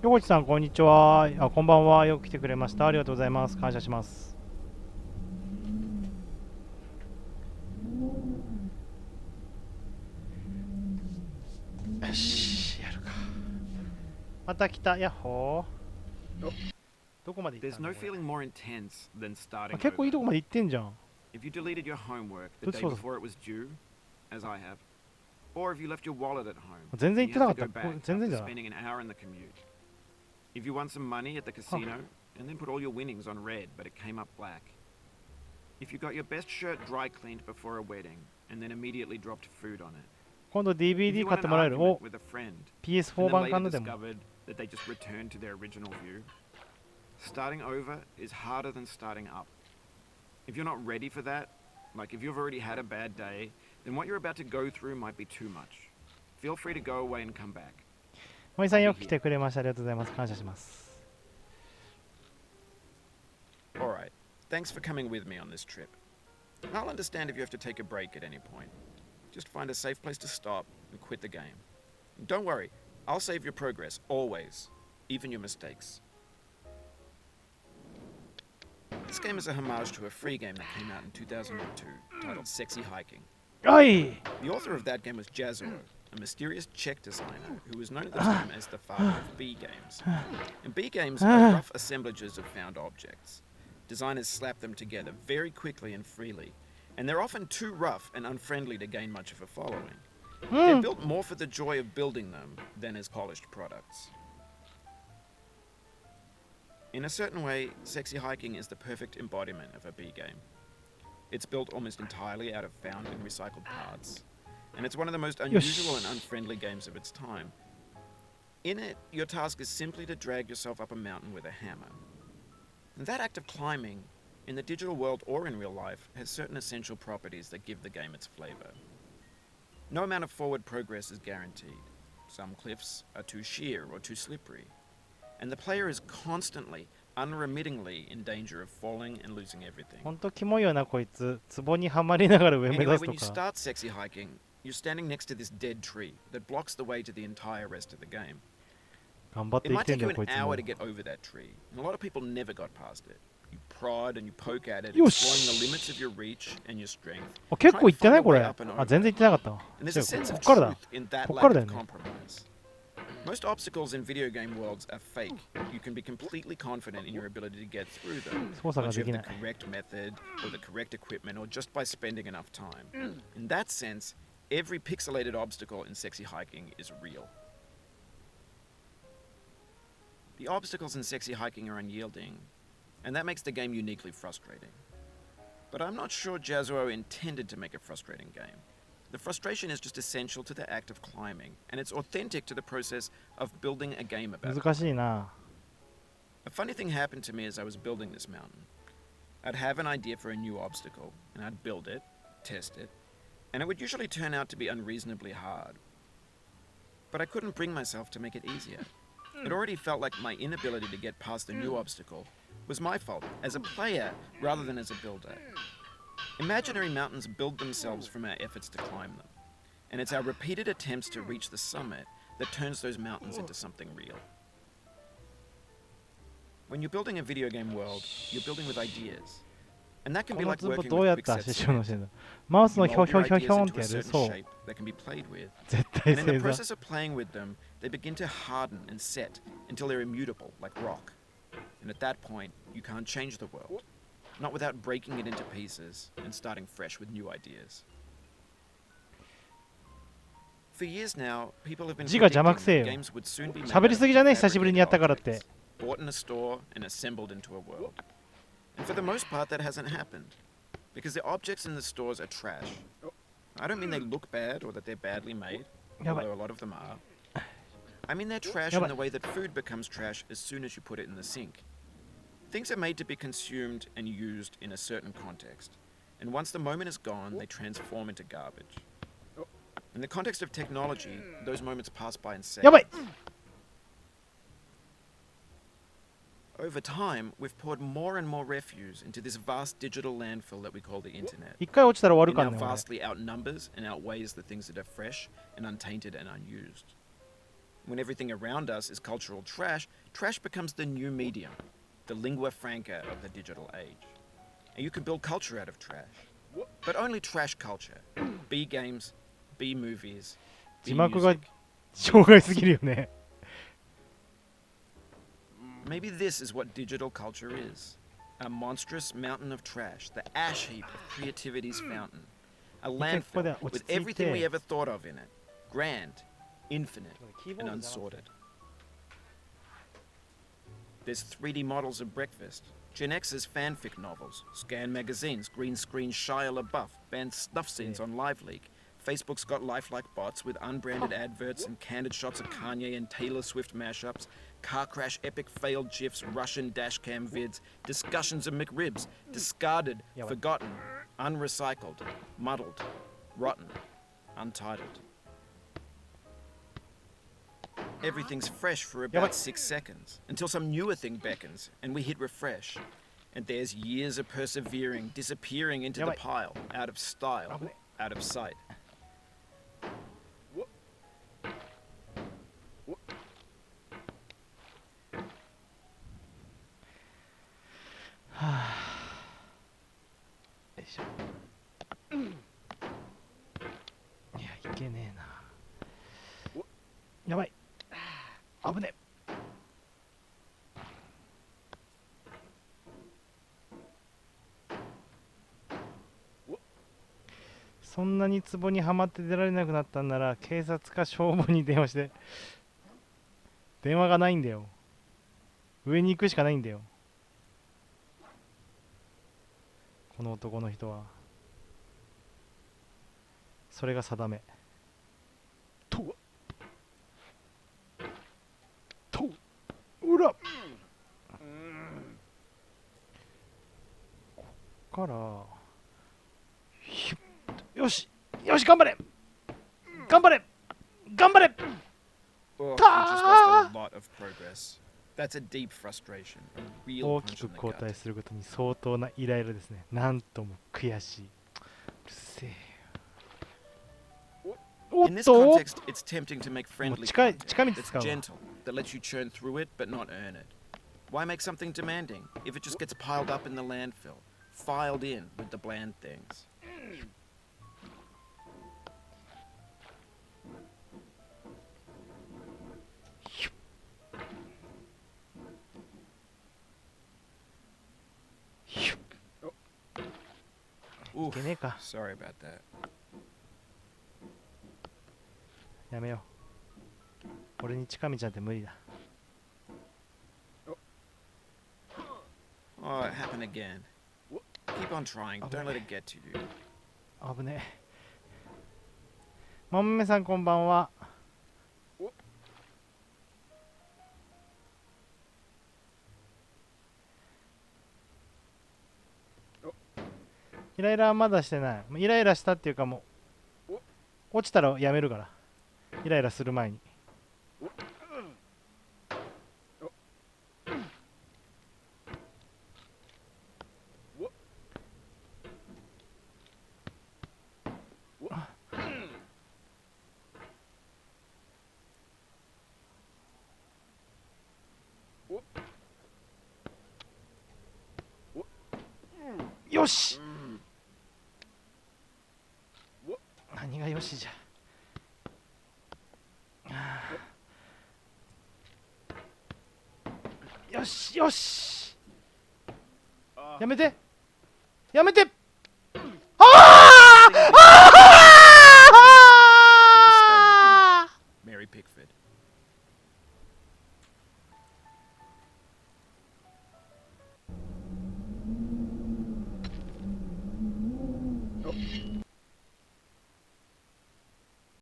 横地さん、こんにちは。こんばんは。よく来てくれました。ありがとうございます。感謝します。よし、やるか。また来た。ヤッホー。どこまで行ったの？結構いいとこまで行ってんじゃん。If you deleted your homework the day before it was due, as I have, or if you left your wallet at home, 全然行ってなかった。 全然じゃない。Spending an hour in the commute. If you won some money at the casino and then put all your winnings on red, but it came up black. If you got your best shirt dry cleaned before a wedding and then immediately dropped food on it. 今度 DVD 買ってもらえる。お、 PS4 版買うのでも。That they just returned to their original view. Starting over is harder than starting up. If you're not ready for that, like if you've already had a bad day, then what you're about to go through might be too much. Feel free to go away and come back. 森さんよく来てくれました。ありがとうございます。感謝します。Alright, thanks for coming with me on this trip. I'll understand if you have to take a break at any point. Just find a safe place to stop and quit the game. Don't worry, I'll save your progress, always, even your mistakes. This game is a homage to a free game that came out in 2002 titled Sexy Hiking. Aye. The author of that game was Jazuo, a mysterious Czech designer who was known at the time as the father of B games. And B games are rough assemblages of found objects. Designers slap them together very quickly and freely, and they're often too rough and unfriendly to gain much of a following. They're built more for the joy of building them than as polished products. In a certain way, Sexy Hiking is the perfect embodiment of a B game. It's built almost entirely out of found and recycled parts, and it's one of the most unusual and unfriendly games of its time. In it, your task is simply to drag yourself up a mountain with a hammer. And that act of climbing, in the digital world or in real life, has certain essential properties that give the game its flavor. No amount of forward progress is guaranteed. Some cliffs are too sheer or too slippery, and the player is constantly, unremittingly in danger of falling and losing everything. 本当キモいよなこいつ。壺にはまりながら上目指 Anyway, す when と you か。 start sexy hiking, you're standing next to this dead tree that blocks the way to the entire rest of the game. 頑張って It 生 might きてん take だ you よこ an いつも。 hour to get over that tree, and a lot of people never got past it. You prod and you poke at it, exploring the limits of your reach and your strength. あ、結構行ってないこれ。 trying to find a way up and あ、全然行ってなかったわ。 And there's a sense こ of っからだ。 truth in that こっ lack からだよ of ね。 compromise. Most obstacles in video game worlds are fake. You can be completely confident in your ability to get through them 操作が once で you き have な the い。 correct method or the correct equipment or just by spending enough time. In that sense, every pixelated obstacle in Sexy Hiking is real. The obstacles in Sexy Hiking are unyielding, and that makes the game uniquely frustrating. But I'm not sure Jazuo intended to make a frustrating game. The frustration is just essential to the act of climbing, and it's authentic to the process of building a game about it. 難しいな。 A funny thing happened to me as I was building this mountain. I'd have an idea for a new obstacle, and I'd build it, test it, and it would usually turn out to be unreasonably hard. But I couldn't bring myself to make it easier. It already felt like my inability to get past the new obstacle was my fault as a player rather than as a builder. Imaginary mountains build themselves from our efforts to climb them, and it's our repeated attempts to reach the summit that turns those mountains into something real. When you're building a video game world, you're building with ideas, and that can こ be の like 壺 working どうや with って quick 足 set しようの cement. してんだ。マウスの You ひょ mold ひょ your ひょひょ ideas んって into や a る。 certain そう。 shape that can be played with. 絶対 And in the 正座。 process of playing with them, they begin to harden and set until they're immutable, like rock. And at that point, you can't change the world, not without breaking it into pieces and starting fresh with new ideas. For years now, people have been 字が邪魔く predicting せえ that よ。 games would soon be made 喋り out すぎじゃ of ね？久しぶりにやったからって。 fabricated objects, bought in a store and assembled into a world. And for the most part, that hasn't happened, because the objects in the stores are trash. I don't mean they look bad or that they're badly made, although a lot of them are. I mean they're trash in the way that food becomes trash as soon as you put it in the sink. Things are made to be consumed and used in a certain context, and once the moment is gone, they transform into garbage. In the context of technology, those moments pass by in やばい。 seconds. Over time, we've poured more and more refuse into this vast digital landfill that we call the internet. 一回落ちたら終わる It か now らね。俺 vastly outnumbers and outweighs the things that are fresh and untainted and unused. When everything around us is cultural trash, trash becomes the new medium, the lingua franca of the digital age. And you can build culture out of trash. But only trash culture. B games, B movies, 字 B 幕が music. 障害すぎるよね。 Maybe this is what digital culture is. A monstrous mountain of trash, the ash heap of creativity's fountain. A landfill with everything we ever thought of in it. Grand, infinite, and unsorted. There's 3D models of breakfast, Gen X's fanfic novels, scan magazines, green screen Shia LaBeouf, banned snuff scenes on LiveLeak. Facebook's got lifelike bots with unbranded adverts and candid shots of Kanye and Taylor Swift mashups, car crash epic failed GIFs, Russian dashcam vids, discussions of McRibs, discarded, forgotten, unrecycled, muddled, rotten, untitled. Everything's fresh for about 6 seconds, until some newer thing beckons, and we hit refresh. And there's years of persevering, disappearing into the pile, out of style, out of sight. Ha. よいしょ。いや、いけねえな。やばい。危ねえ。そんなに壺にはまって出られなくなったんなら警察か消防に電話して。電話がないんだよ。上に行くしかないんだよ。この男の人は。それが定め。とうら、こっからよしよし、頑張れ頑張れ頑張れ。 Oh, we just lost a lot of progress. That's a deep frustration, a real 大き punch く in the 後 gut. 退することに相当なイライラですね。なんとも悔しい。うるせえ。おっ In this と context, it's tempting to make もう friendly 近 content 道 that's 使うわ。 gentle, that lets you churn through it but not earn it. Why make something demanding if it just gets piled up in the landfill, filed in with the bland things? Oof, いけねえか。 sorry about that. やめよう。俺に近道なんて無理だ。 Oh, it happened again. Keep on trying. Don't let it get to you. 危ねえ。もんめさんこんばんは。イライラはまだしてない。イライラしたっていうかもう落ちたらやめるから。イライラする前に。よし。何がよしじゃ。よしよし。やめてやめて。